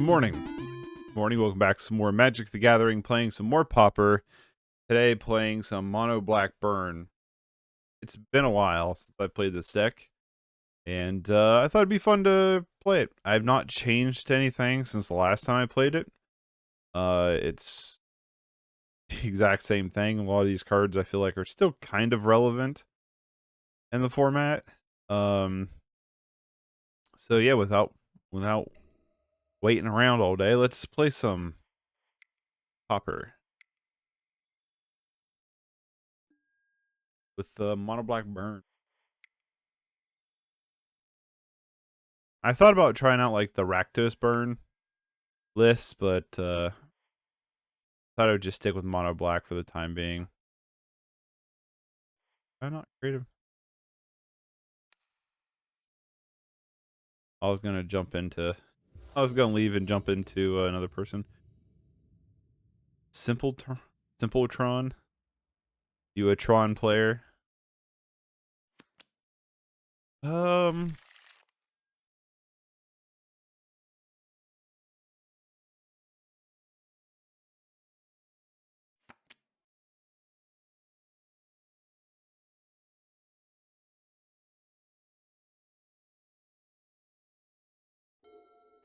Morning. Morning, welcome back. Some more Magic the Gathering, playing some more Pauper. Today, playing some Mono Black Burn. It's been a while since I played this deck, and I thought it'd be fun to play it. I have not changed anything since the last time I played it. It's the exact same thing. A lot of these cards I feel like are still kind of relevant in the format. So yeah, without waiting around all day, let's play some Pauper with the Mono Black Burn. I thought about trying out like the Rakdos Burn list, but thought I would just stick with Mono Black for the time being. I'm not creative. I was gonna leave and jump into another person. Simpletron. You a Tron player? Um,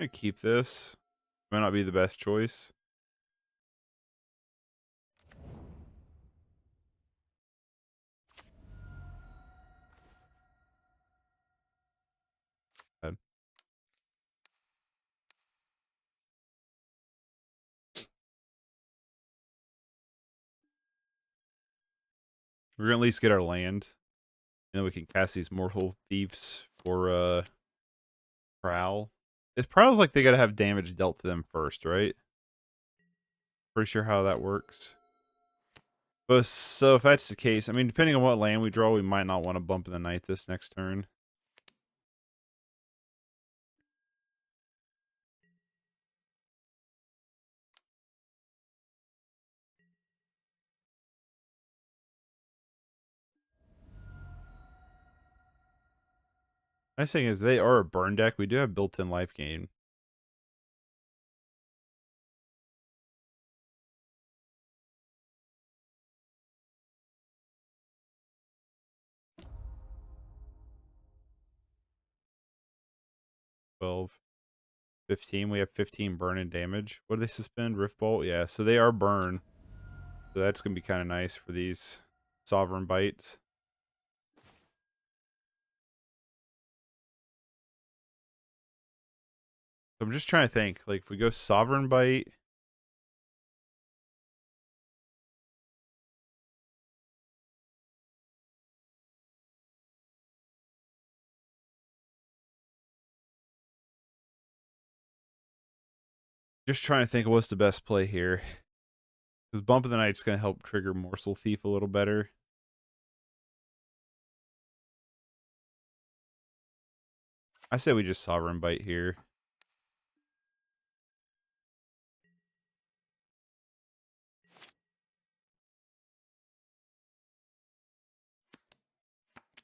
I'm gonna keep this. Might not be the best choice. Bad. We're gonna at least get our land. And then we can cast these Morsel Thieves for Prowl. It's Prowl's like they gotta have damage dealt to them first, right? Pretty sure how that works. But so if that's the case, I mean, depending on what land we draw, we might not want to bump in the night this next turn. Nice thing is they are a burn deck. We do have built-in life gain. $12, $15. We have 15 burn and damage. What do they suspend? Rift Bolt? Yeah, so they are burn. So that's going to be kind of nice for these Sovereign Bites. So I'm just trying to think. Like, if we go Sovereign Bite... Just trying to think of what's the best play here. Because Bump of the Night's going to help trigger Morsel Thief a little better. I say we just Sovereign Bite here.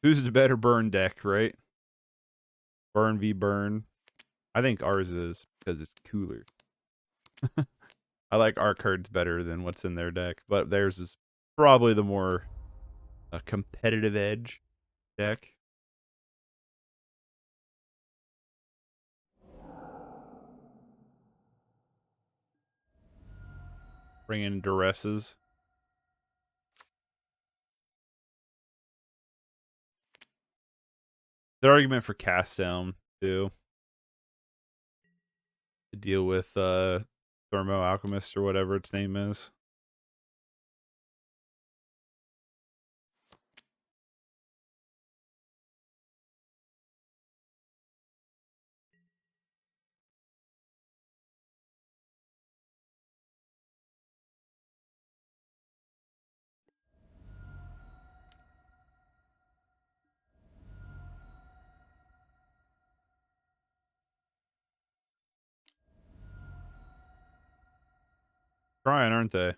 Who's the better burn deck, right? Burn v burn. I think ours is because it's cooler. I like our cards better than what's in their deck, but theirs is probably the more competitive edge deck. Bring in Duresses. The argument for cast down too. To deal with Thermo Alchemist or whatever its name is. Trying, aren't they?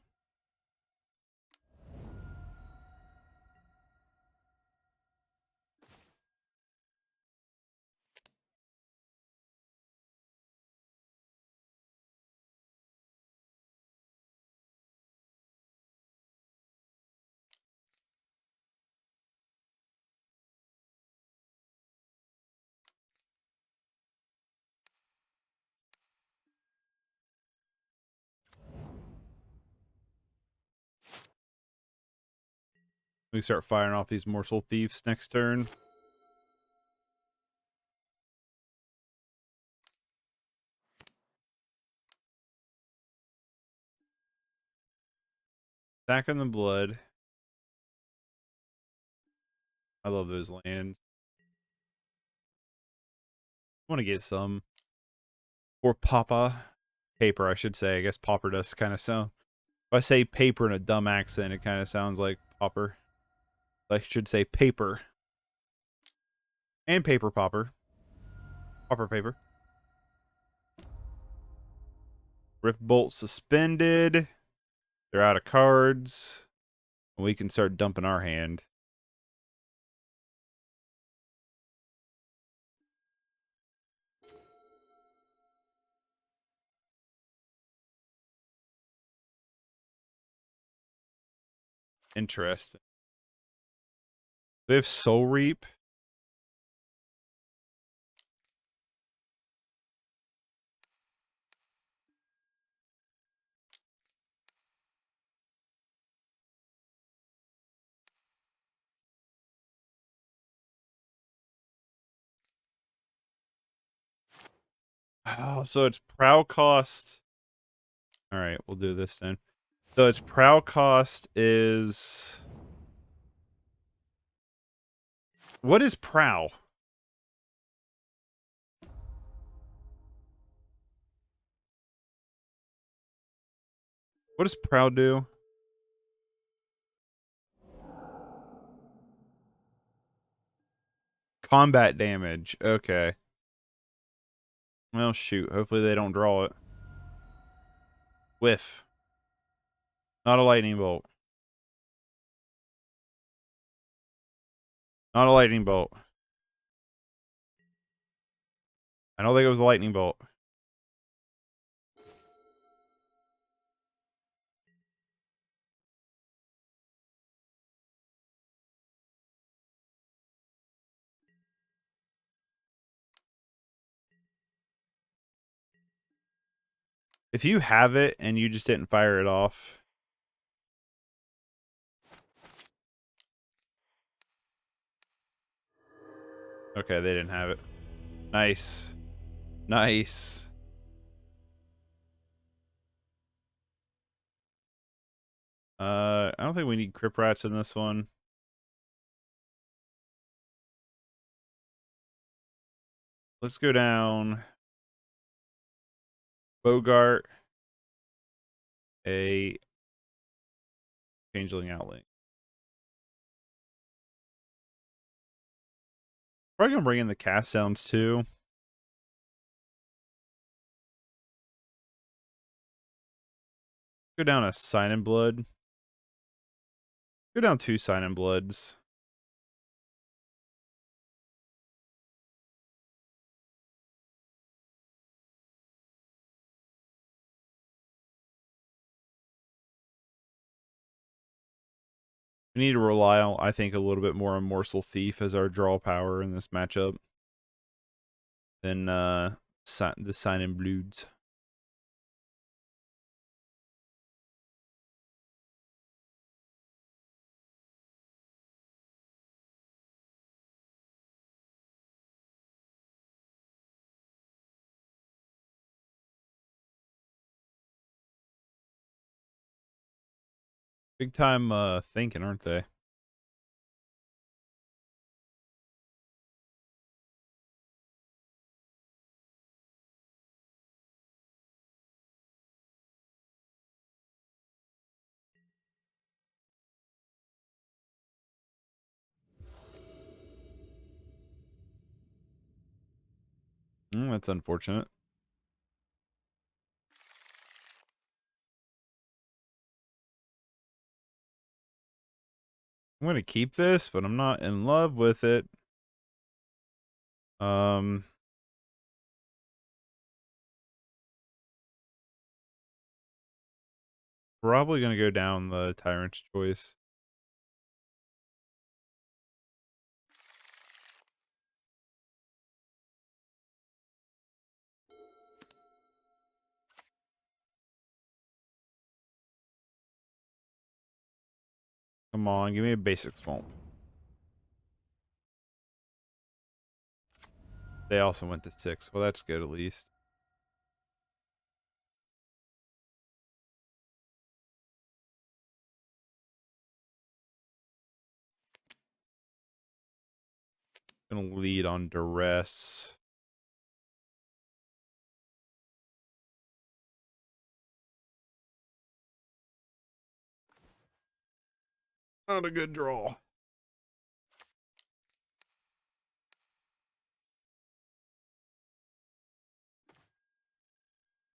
We start firing off these Morsel Thieves next turn. Back in the blood. I love those lands. I want to get some. Or Papa. Paper, I should say. I guess Pauper does kind of sound. If I say paper in a dumb accent, it kind of sounds like Pauper. I should say paper. And paper Pauper. Pauper paper. Rift Bolt suspended. They're out of cards. We can start dumping our hand. Interesting. We have Soul Reap. Oh, so it's prow cost. All right, we'll do this then. So its prow cost is. What is prow? What does prow do? Combat damage. Okay. Well, shoot. Hopefully they don't draw it. Whiff. Not a lightning bolt. Not a lightning bolt. I don't think it was a lightning bolt. If you have it and you just didn't fire it off. Okay, they didn't have it. Nice. Nice. I don't think we need Crypt Rats in this one. Let's go down. Boggart. A Changeling Outling. Probably gonna bring in the cast sounds too. Go down a Sign in Blood. Go down 2 Sign in Bloods. We need to rely on, I think, a little bit more on Morsel Thief as our draw power in this matchup than the Sign in Bloods. Big time thinking, aren't they? That's unfortunate. I'm gonna keep this, but I'm not in love with it. Probably gonna go down the Tyrant's Choice. Come on, give me a basic swamp. They also went to 6. Well, that's good at least. Gonna lead on Duress. Not a good draw.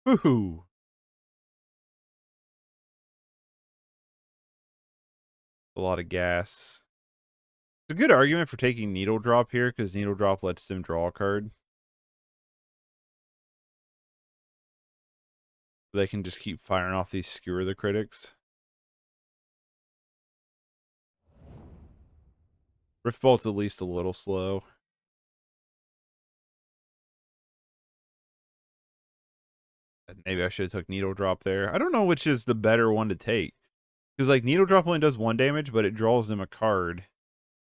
Woohoo! A lot of gas. It's a good argument for taking Needle Drop here, because Needle Drop lets them draw a card. They can just keep firing off these Skewer the Critics. Rift Bolt's at least a little slow. Maybe I should have took Needle Drop there. I don't know which is the better one to take. Because, like, Needle Drop only does 1 damage, but it draws them a card.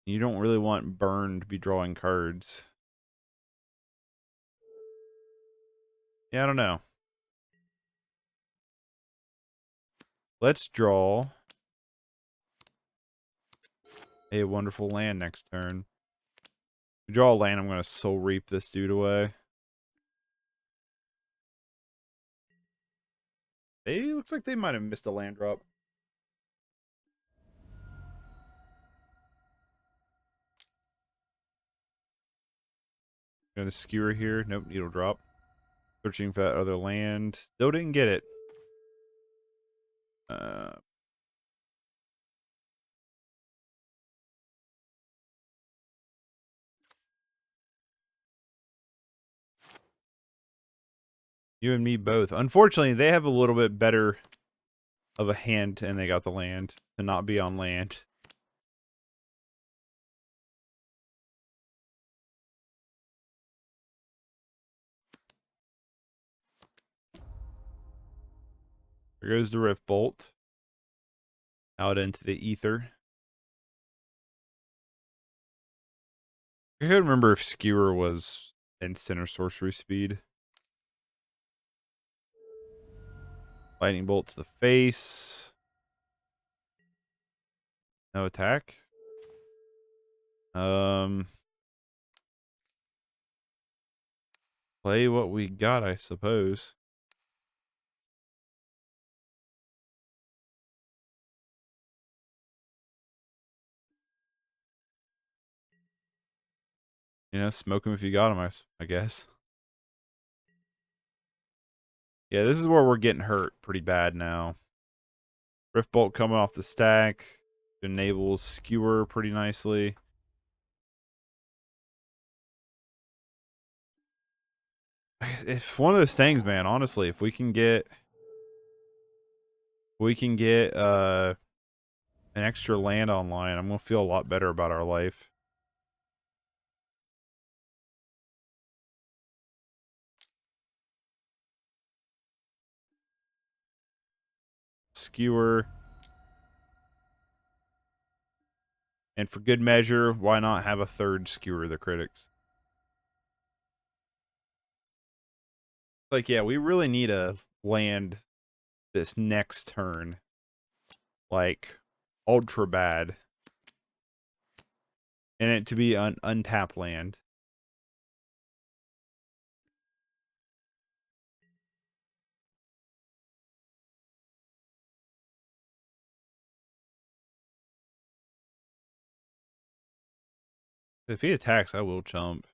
You don't really want Burn to be drawing cards. Yeah, I don't know. Let's draw a wonderful land next turn. If we draw a land, I'm going to Soul Reap this dude away. Looks like they might have missed a land drop. Going to Skewer here. Nope, Needle Drop. Searching for that other land. Still didn't get it. You and me both. Unfortunately, they have a little bit better of a hand, and they got the land to not be on land. There goes the Rift Bolt. Out into the ether. I can't remember if Skewer was instant or sorcery speed. Lightning Bolt to the face. No attack. Play what we got, I suppose. You know, smoke him if you got him, I guess. Yeah, this is where we're getting hurt pretty bad now. Rift Bolt coming off the stack. Enables Skewer pretty nicely. If one of those things, man, honestly, if we can get an extra land online, I'm gonna feel a lot better about our life. Skewer. And for good measure, why not have a third Skewer the Critics? Like, yeah, we really need a land this next turn. Like, ultra bad. And it to be an untapped land. If he attacks, I will chump.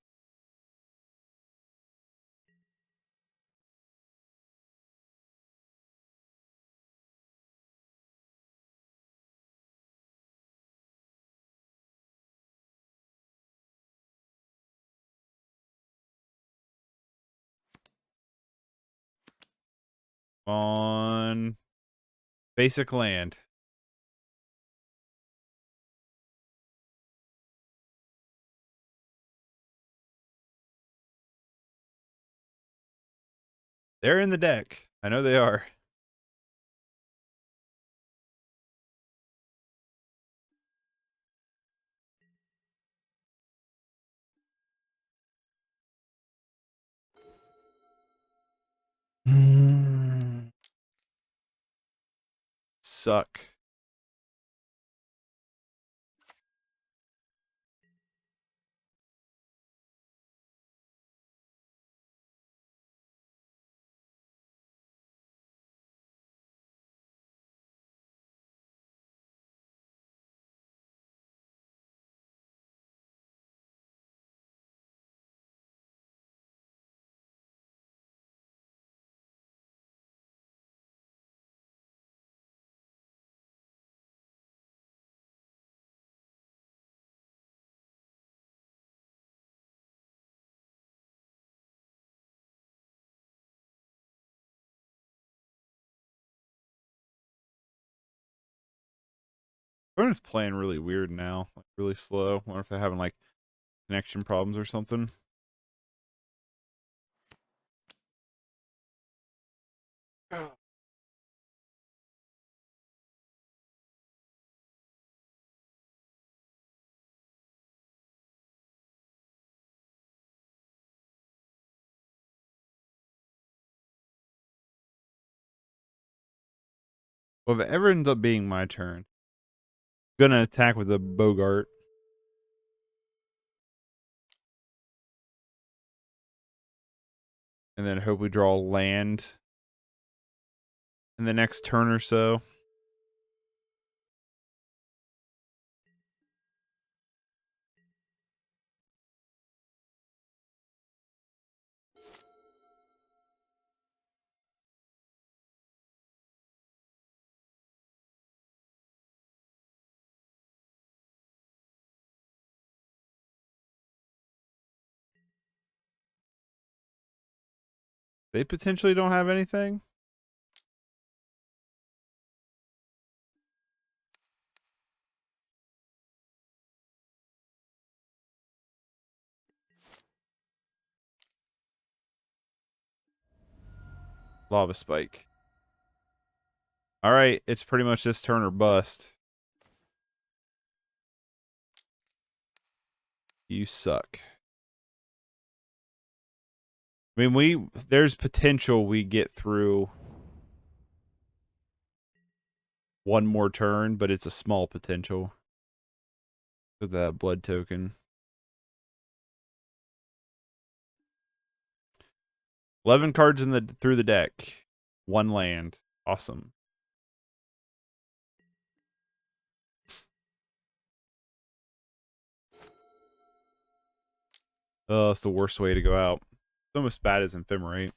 On basic land. They're in the deck. I know they are. Suck. Everyone's playing really weird now, like really slow. I wonder if they're having like connection problems or something. Well, if it ever ends up being my turn, I'm gonna attack with a Boggart. And then hope we draw land in the next turn or so. They potentially don't have anything. Lava Spike. All right, it's pretty much this turn or bust. You suck. I mean, there's potential we get through one more turn, but it's a small potential with that blood token. 11 cards through the deck. One land. Awesome. Oh, that's the worst way to go out. It's almost bad as Ephemerate.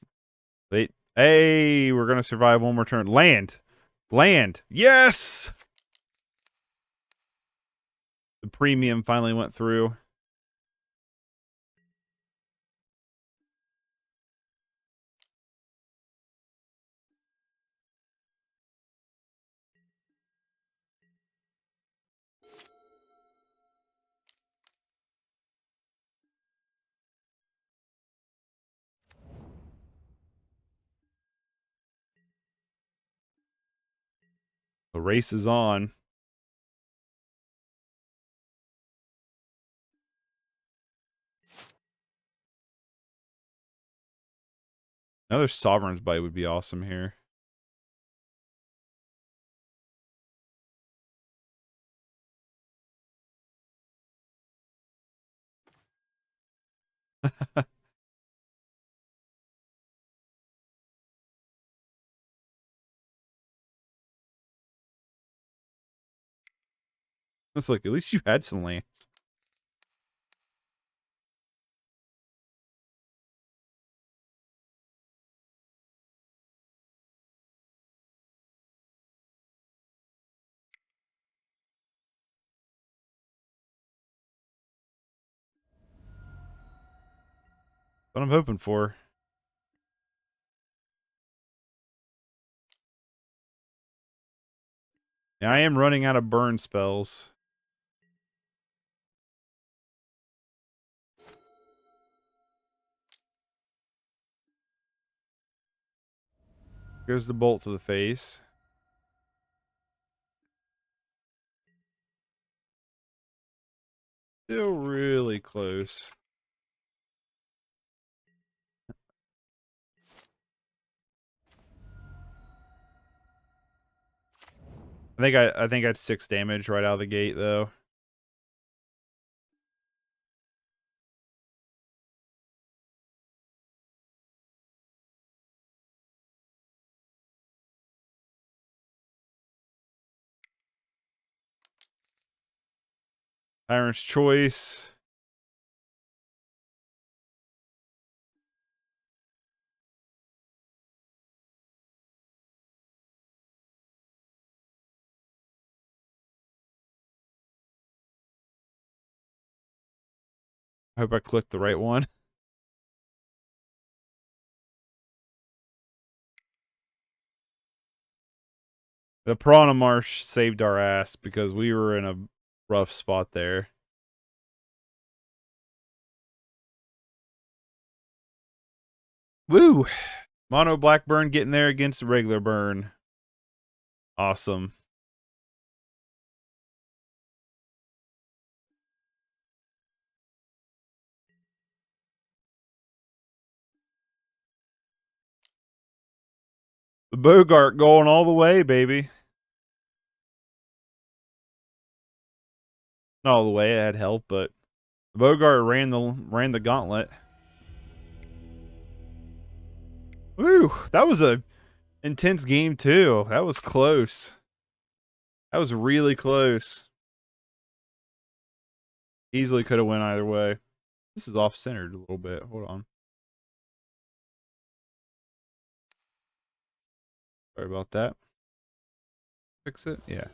Hey, we're gonna survive one more turn. Land. Land. Yes! The premium finally went through. The race is on. Another Sovereign's Bite would be awesome here. It's like, at least you had some lands. What I'm hoping for. Yeah, I am running out of burn spells. Goes the bolt to the face. Still really close. I think I had 6 damage right out of the gate though. Tyrant's Choice. I hope I clicked the right one. The Piranha Marsh saved our ass because we were in a rough spot there. Woo! Mono black burn getting there against the regular burn. Awesome. The Boggart going all the way, baby. Not all the way, it had help, but the Boggart ran the gauntlet. Woo! That was a intense game too. That was close. That was really close. Easily could have went either way. This is off-centered a little bit. Hold on. Sorry about that. Fix it? Yeah.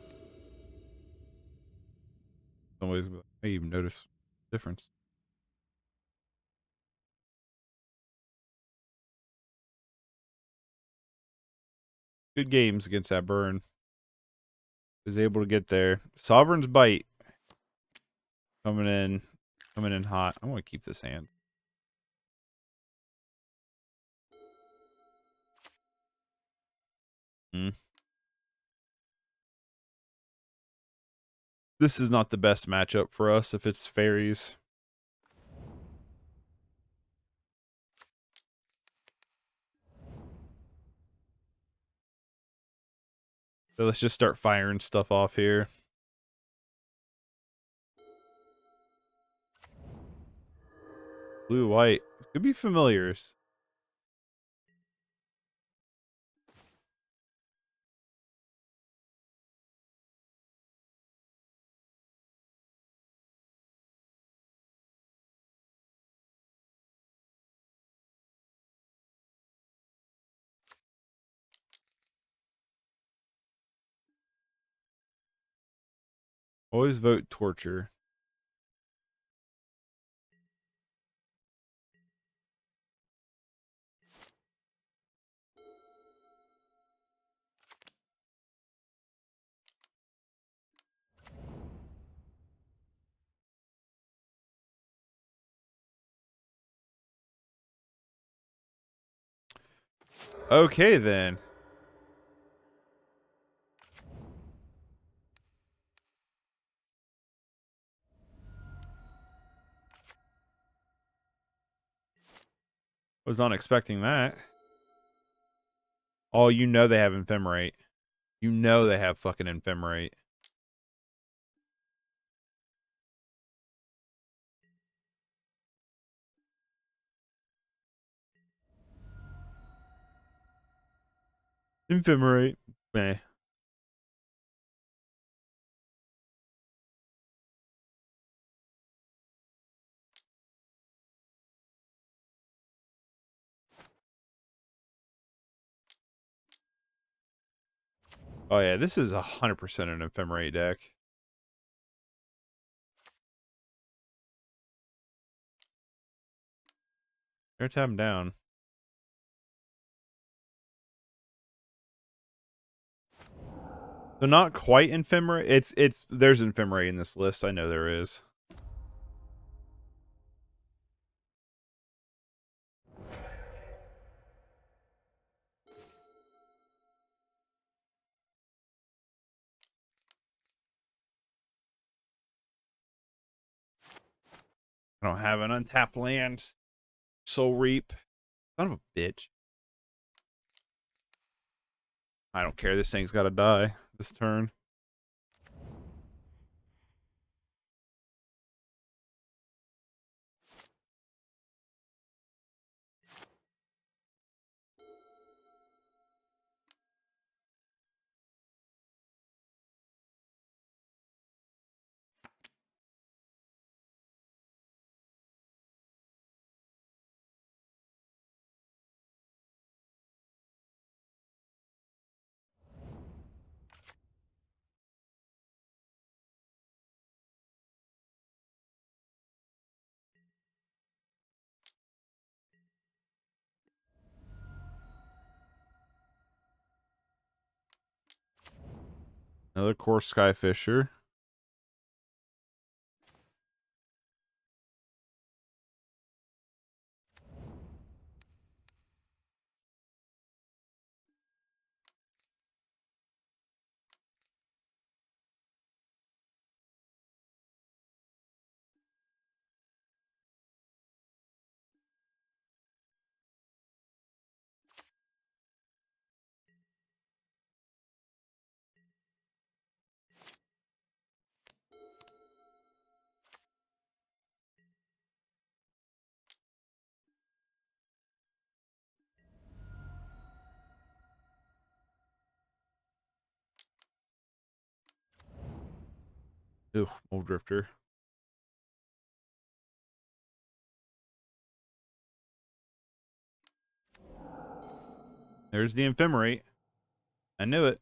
Some ways I even notice the difference. Good games against that burn. Was able to get there. Sovereign's Bite. Coming in hot. I want to keep this hand. This is not the best matchup for us if it's fairies. So let's just start firing stuff off here. Blue, white. Could be familiars. Always vote torture. Okay, then. Was not expecting that. Oh, you know they have Ephemerate. You know they have fucking Ephemerate. Ephemerate. Meh. Oh yeah, this is 100% an Ephemerate deck. Here, tap him down. So not quite Ephemerate. There's Ephemerate in this list. I know there is. I don't have an untapped land. Soul Reap. Son of a bitch. I don't care. This thing's got to die this turn. Another coarse skyfisher. Ooh, Old Drifter. There's the Ephemerate. I knew it.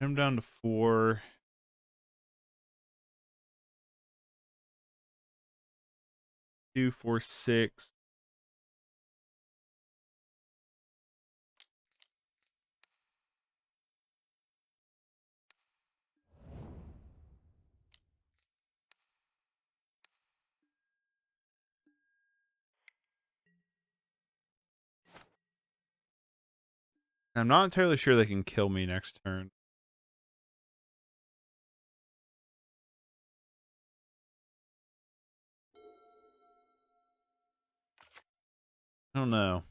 I'm down to 4. 2, 4, 6. I'm not entirely sure they can kill me next turn. I don't know.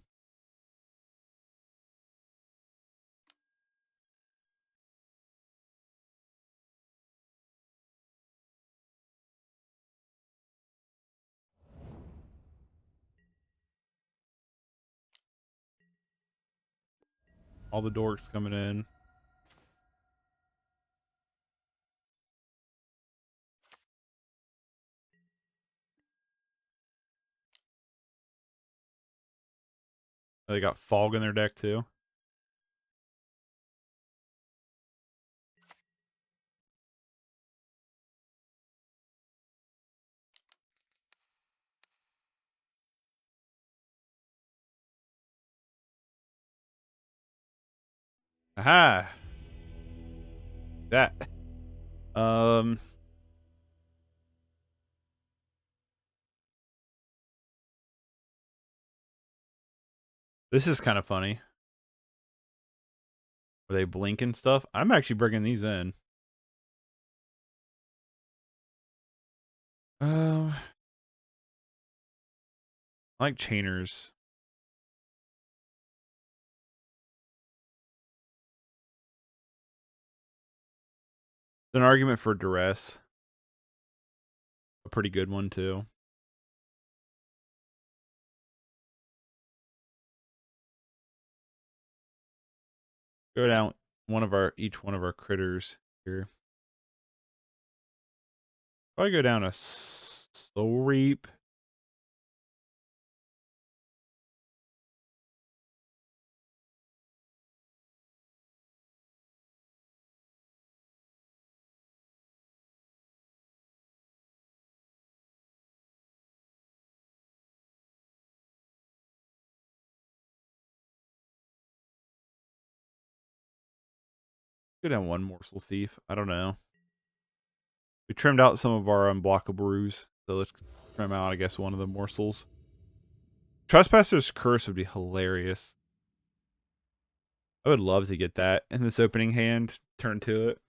All the dorks coming in. They got Fog in their deck too. Aha! That. Um. This is kind of funny. Are they blinking stuff? I'm actually bringing these in. I like chainers. An argument for Duress. A pretty good one too. Go down each one of our critters here. Probably go down a Soul Reap. Go down one Morsel Thief. I don't know. We trimmed out some of our unblockables, so let's trim out, I guess, one of the morsels. Trespasser's Curse would be hilarious. I would love to get that in this opening hand. Turn to it.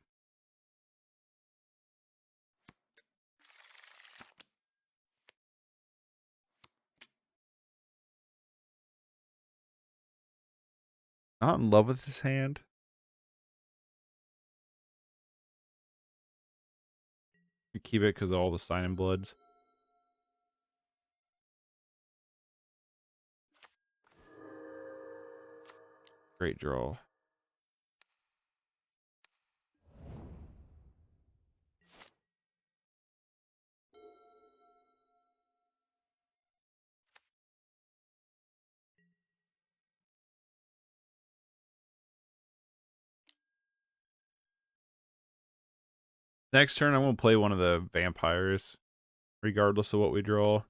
Not in love with this hand. You keep it because of all the Sign Bloods. Great draw. Next turn, I'm going to play one of the vampires, regardless of what we draw,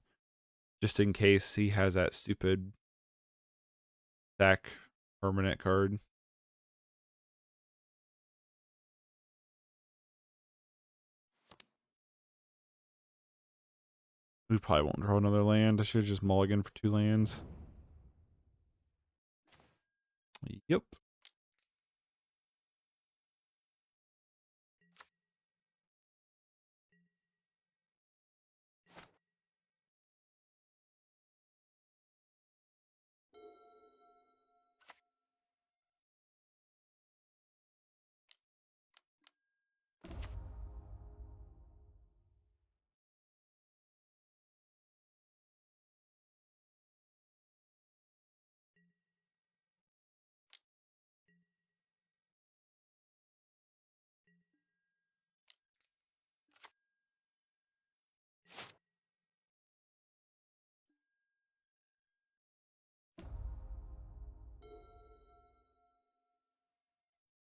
just in case he has that stupid sack permanent card. We probably won't draw another land. I should just mulligan for 2 lands. Yep.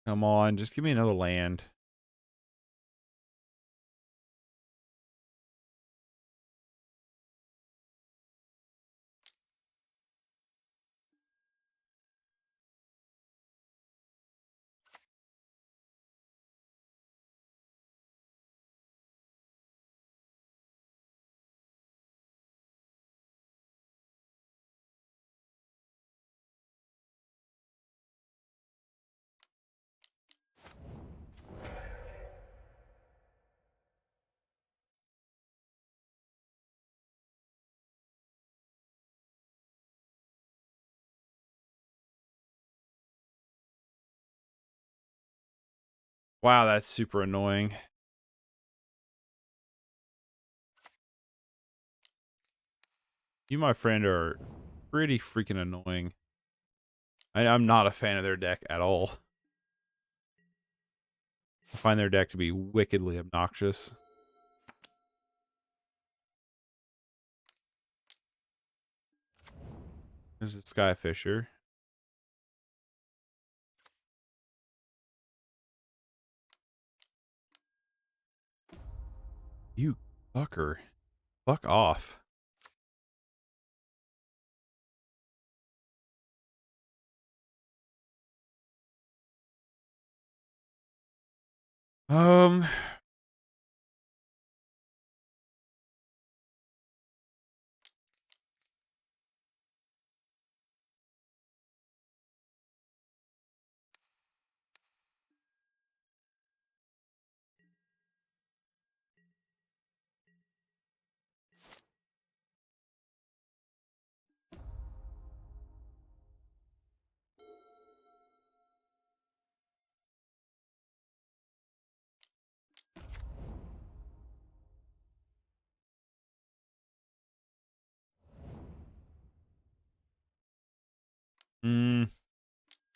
Come on, just give me another land. Wow, that's super annoying. You, my friend, are pretty freaking annoying. I'm not a fan of their deck at all. I find their deck to be wickedly obnoxious. There's a Skyfisher. You fucker. Fuck off. Um,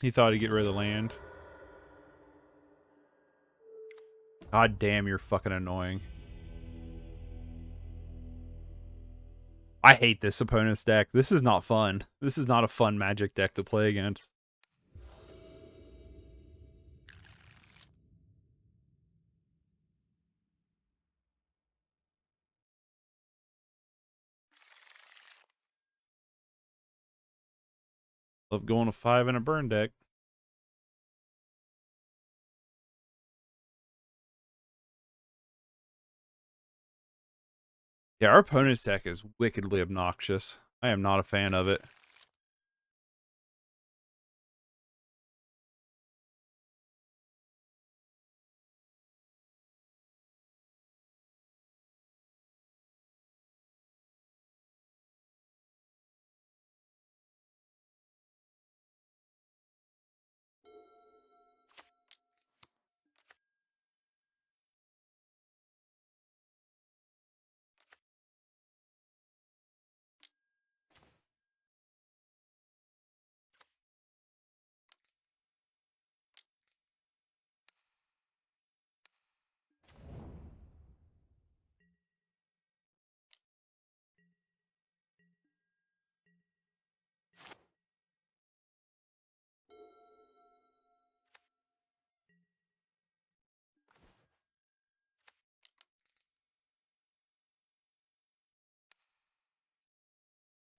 he thought he'd get rid of the land. God damn, you're fucking annoying. I hate this opponent's deck. This is not fun. This is not a fun Magic deck to play against. Love going to 5 in a burn deck. Yeah, our opponent's deck is wickedly obnoxious. I am not a fan of it.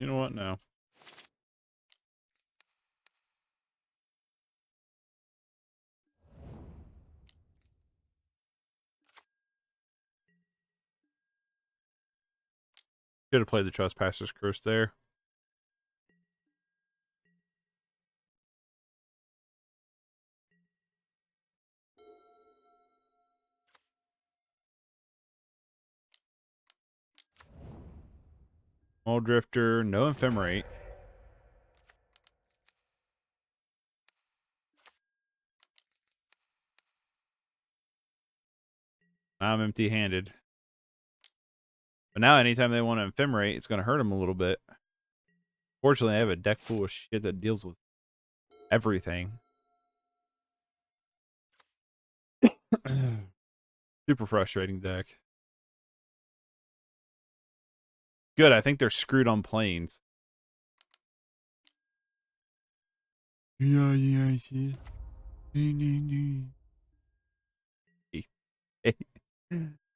You know what? No. Should have played the Trespasser's Curse there. Mole Drifter, no Ephemerate. Now I'm empty-handed. But now anytime they want to Ephemerate, it's going to hurt them a little bit. Fortunately, I have a deck full of shit that deals with everything. Super frustrating deck. Good, I think they're screwed on planes. Yeah, I see.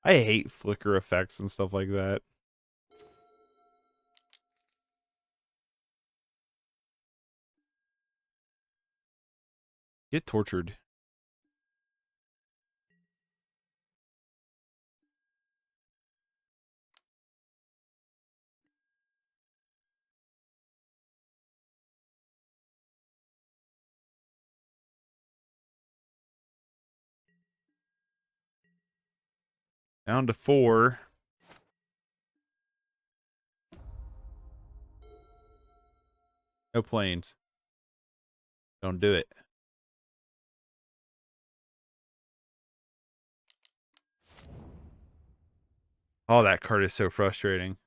I hate flicker effects and stuff like that. Get tortured. Down to 4. No planes. Don't do it. Oh, that card is so frustrating.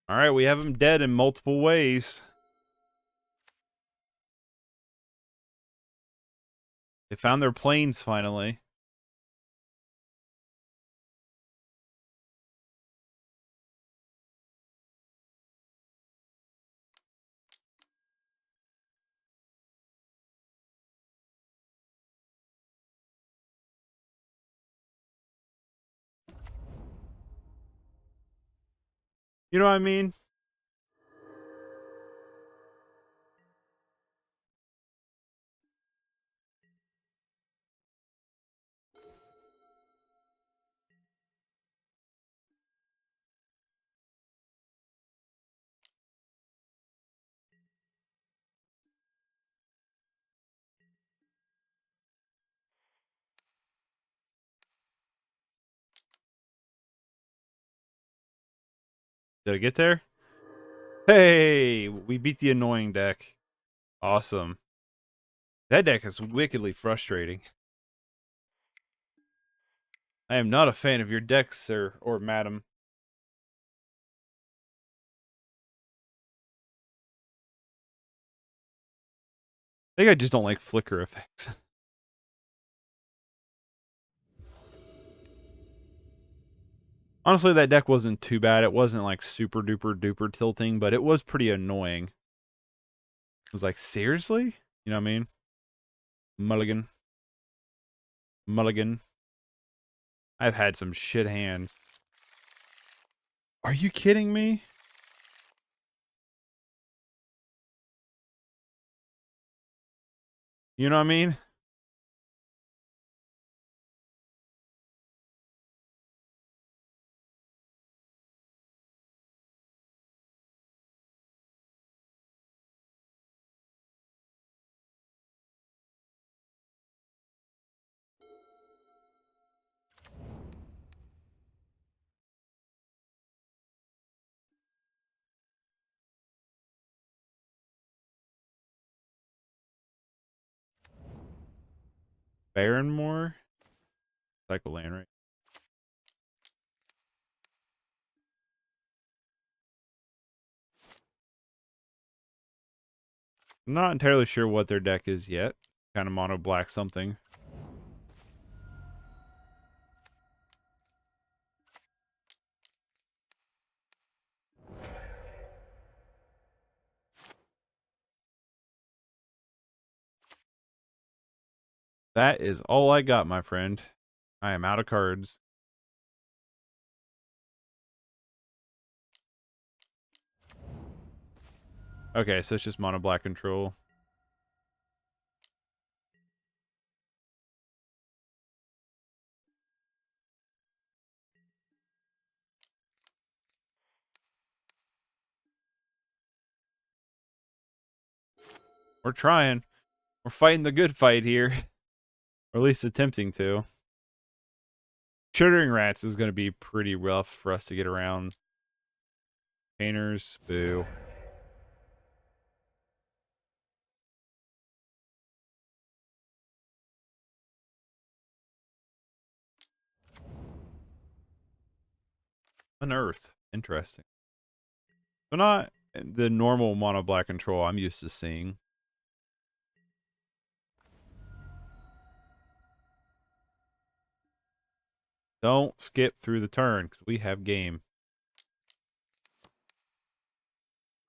All right, we have him dead in multiple ways. They found their planes finally. You know what I mean? Did I get there? Hey, we beat the annoying deck. Awesome. That deck is wickedly frustrating. I am not a fan of your deck, sir or madam. I think I just don't like flicker effects. Honestly, that deck wasn't too bad. It wasn't like super duper duper tilting, but it was pretty annoying. It was like, seriously? You know what I mean? Mulligan. Mulligan. I've had some shit hands. Are you kidding me? You know what I mean? Barrenmore? Cycle land, right? I'm not entirely sure what their deck is yet. Kind of mono black something. That is all I got, my friend. I am out of cards. Okay, so it's just mono black control. We're trying. We're fighting the good fight here. Or at least attempting to. Childering Rats is going to be pretty rough for us to get around. Painters, boo. Unearth. Interesting. So not the normal mono black control I'm used to seeing. Don't skip through the turn because we have game.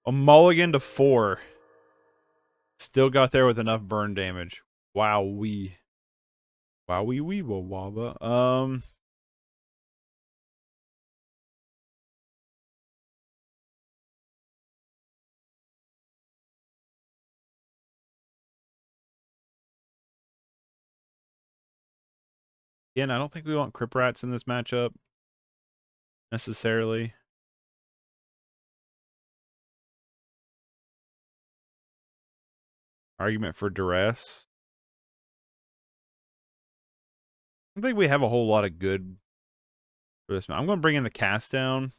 A mulligan to 4. Still got there with enough burn damage. Wow, wee. Wow, wee wee wabba. Again, I don't think we want Crypt Rats in this matchup necessarily. Argument for Duress. I don't think we have a whole lot of good for this. I'm going to bring in the cast down.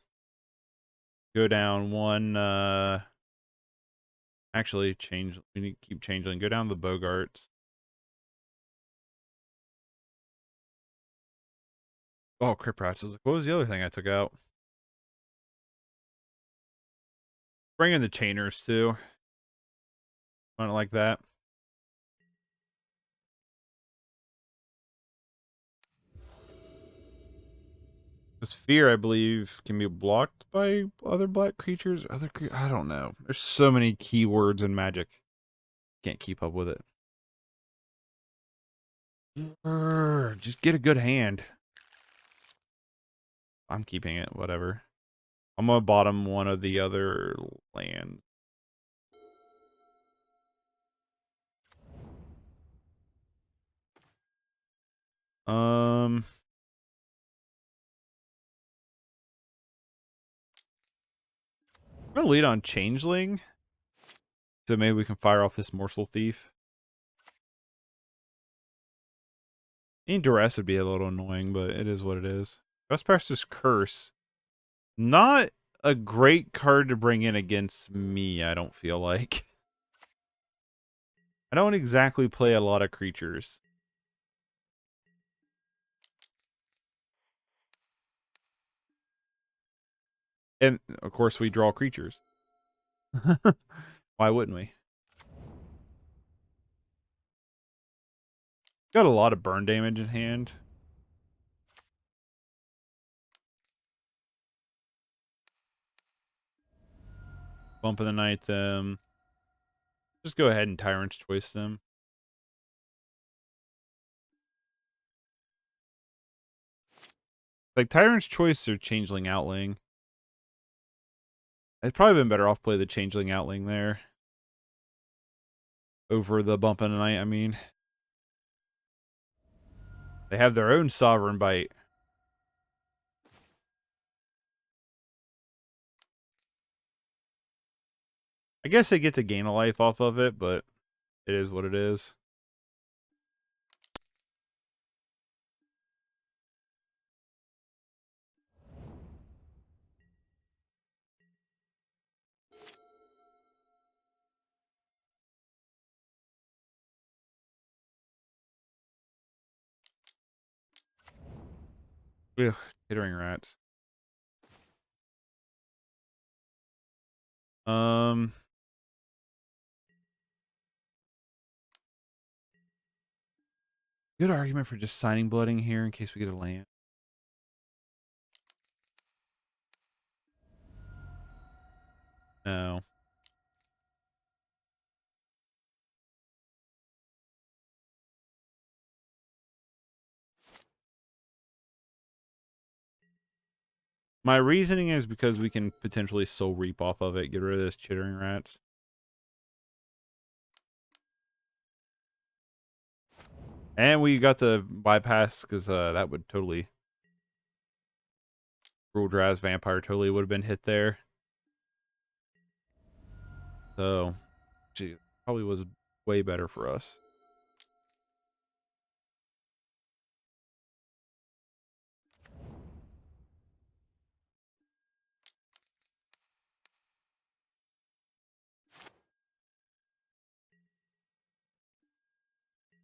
Go down one. Actually, change. We need to keep changing. Go down the Boggarts. Oh, Crypt Rats. What was the other thing I took out? Bring in the Chainers too. I don't like that. Because fear, I believe, can be blocked by other black creatures. I don't know. There's so many keywords in Magic. Can't keep up with it. Just get a good hand. I'm keeping it. Whatever. I'm gonna bottom one of the other land. I'm gonna lead on Changeling. So maybe we can fire off this Morsel Thief. Any Duress would be a little annoying, but it is what it is. Trespasser's Curse. Not a great card to bring in against me, I don't feel like. I don't exactly play a lot of creatures. And, of course, we draw creatures. Why wouldn't we? Got a lot of burn damage in hand. Bump of the night them. Just go ahead and Tyrant's Choice them. Like, Tyrant's Choice or Changeling Outling. I'd probably been better off play the Changeling Outling there. Over the Bump of the Night, I mean. They have their own Sovereign Bite. I guess they get to gain a life off of it, but it is what it is. Ugh, Tittering Rats. Um, Good argument for just signing blooding here in case we get a land. No. My reasoning is because we can potentially soul reap off of it, get rid of this chittering rats. And we got the bypass because that would totally... Cruel Draz Vampire totally would have been hit there. So, gee, probably was way better for us.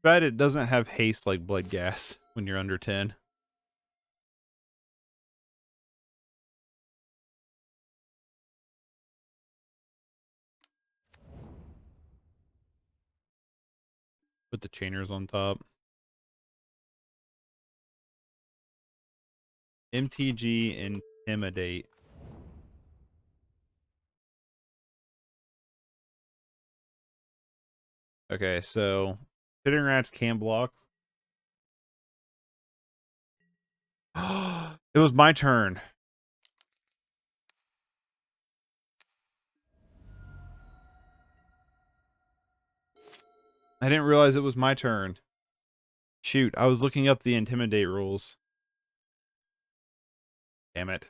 Bet it doesn't have haste like Blood Gas when you're under 10. Put the chainers on top. MTG Intimidate. Okay, so Chittering Rats can block. It was my turn. I didn't realize it was my turn. Shoot, I was looking up the Intimidate rules. Damn it.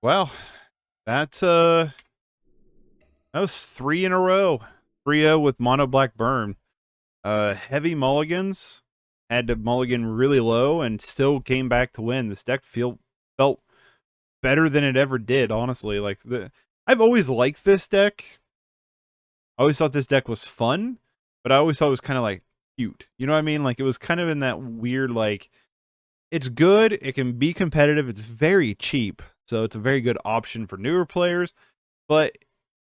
Well, that was 3 in a row. 3-0 with Mono Black Burn. Heavy mulligans. Had to mulligan really low and still came back to win. This deck felt better than it ever did, honestly. Like I've always liked this deck. I always thought this deck was fun, but I always thought it was kind of like cute. You know what I mean? Like it was kind of in that weird, like, it's good, it can be competitive, it's very cheap, so it's a very good option for newer players, but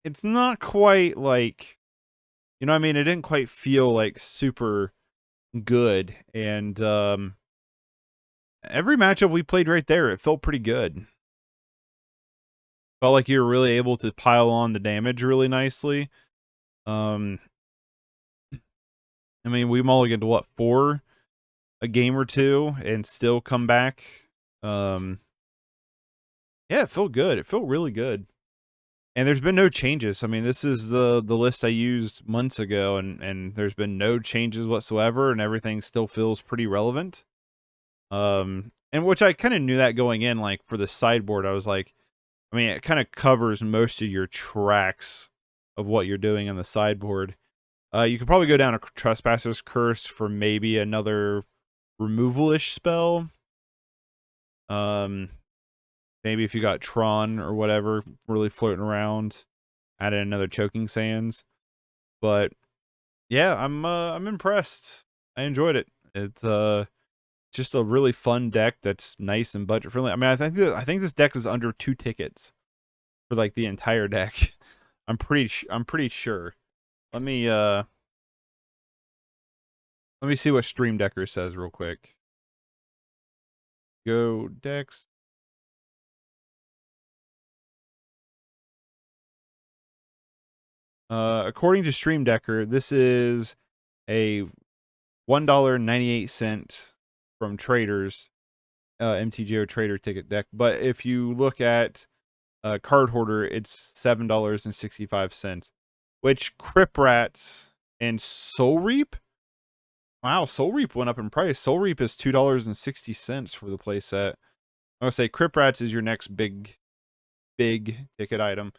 it's not quite like, you know what I mean? It didn't quite feel like super good, and every matchup we played right there, it felt pretty good. Felt like you were really able to pile on the damage really nicely. I mean, we mulliganed to what, 4 a game or 2 and still come back. Yeah, it felt good. It felt really good. And there's been no changes. I mean, this is the list I used months ago, and there's been no changes whatsoever, and everything still feels pretty relevant. And which I kind of knew that going in, like for the sideboard, I was like, I mean, it kind of covers most of your tracks of what you're doing on the sideboard. You could probably go down a Trespasser's Curse for maybe another removal-ish spell. Maybe if you got Tron or whatever really floating around, add in another Chocking Sands. But yeah, I'm impressed. I enjoyed it. It's just a really fun deck that's nice and budget friendly. I mean, I think this deck is under 2 tickets for like the entire deck. I'm pretty sure. Let me see what Stream Decker says real quick. Go decks. According to Stream Decker, this is a $1.98 from traders, mtgo trader ticket deck. But if you look at Card Hoarder, it's $7.65, which Crypt Rats and Soul Reap. Wow, Soul Reap went up in price. Soul Reap is $2.60 for the playset. I would say Crypt Rats is your next big ticket item.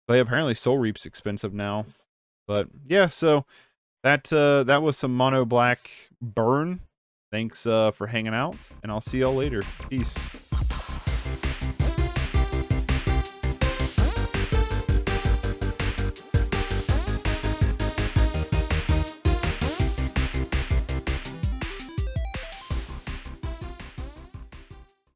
But apparently Soul Reap's expensive now. But yeah, so that was some Mono Black Burn. Thanks for hanging out, and I'll see y'all later. Peace.